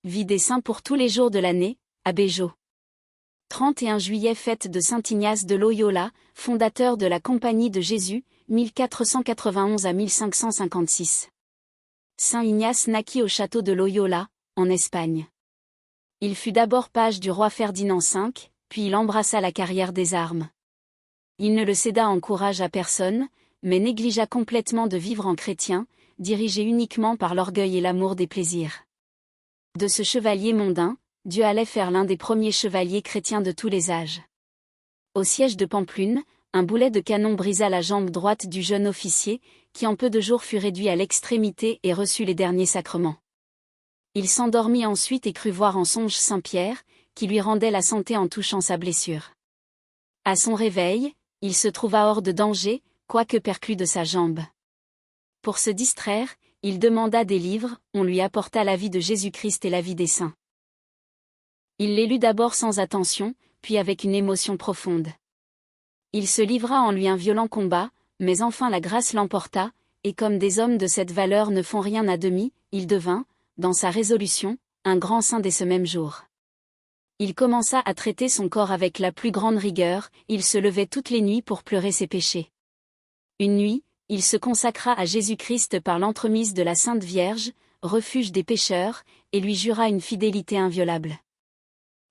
Vie des saints pour tous les jours de l'année, à Béjo. 31 juillet fête de Saint Ignace de Loyola, fondateur de la Compagnie de Jésus, 1491 à 1556. Saint Ignace naquit au château de Loyola, en Espagne. Il fut d'abord page du roi Ferdinand V, puis il embrassa la carrière des armes. Il ne le céda en courage à personne, mais négligea complètement de vivre en chrétien, dirigé uniquement par l'orgueil et l'amour des plaisirs. De ce chevalier mondain, Dieu allait faire l'un des premiers chevaliers chrétiens de tous les âges. Au siège de Pampelune, un boulet de canon brisa la jambe droite du jeune officier, qui en peu de jours fut réduit à l'extrémité et reçut les derniers sacrements. Il s'endormit ensuite et crut voir en songe Saint-Pierre, qui lui rendait la santé en touchant sa blessure. À son réveil, il se trouva hors de danger, quoique perclus de sa jambe. Pour se distraire, il demanda des livres, on lui apporta la vie de Jésus-Christ et la vie des saints. Il les lut d'abord sans attention, puis avec une émotion profonde. Il se livra en lui un violent combat, mais enfin la grâce l'emporta, et comme des hommes de cette valeur ne font rien à demi, il devint, dans sa résolution, un grand saint dès ce même jour. Il commença à traiter son corps avec la plus grande rigueur, il se levait toutes les nuits pour pleurer ses péchés. Une nuit, il se consacra à Jésus-Christ par l'entremise de la Sainte Vierge, refuge des pécheurs, et lui jura une fidélité inviolable.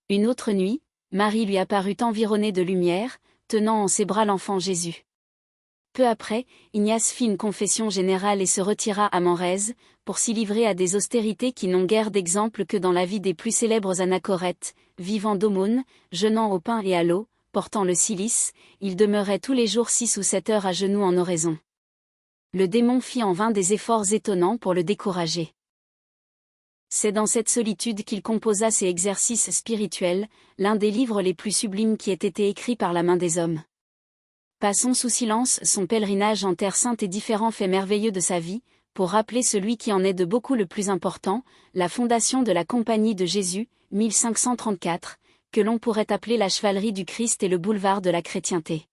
Une autre nuit, Marie lui apparut environnée de lumière, tenant en ses bras l'enfant Jésus. Peu après, Ignace fit une confession générale et se retira à Manresa, pour s'y livrer à des austérités qui n'ont guère d'exemple que dans la vie des plus célèbres anachorètes, vivant d'aumônes, jeûnant au pain et à l'eau, portant le cilice, il demeurait tous les jours 6 ou 7 heures à genoux en oraison. Le démon fit en vain des efforts étonnants pour le décourager. C'est dans cette solitude qu'il composa ses exercices spirituels, l'un des livres les plus sublimes qui ait été écrit par la main des hommes. Passons sous silence son pèlerinage en Terre Sainte et différents faits merveilleux de sa vie, pour rappeler celui qui en est de beaucoup le plus important, la fondation de la Compagnie de Jésus, 1534, que l'on pourrait appeler la chevalerie du Christ et le boulevard de la chrétienté.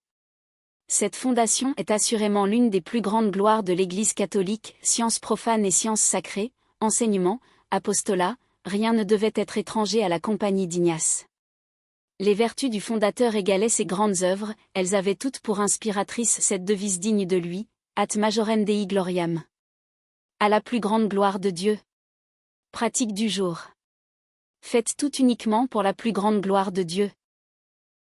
Cette fondation est assurément l'une des plus grandes gloires de l'Église catholique, sciences profanes et sciences sacrées, enseignement, apostolat, rien ne devait être étranger à la Compagnie d'Ignace. Les vertus du fondateur égalaient ses grandes œuvres, elles avaient toutes pour inspiratrice cette devise digne de lui, Ad majorem Dei gloriam. À la plus grande gloire de Dieu. Pratique du jour. Faites tout uniquement pour la plus grande gloire de Dieu.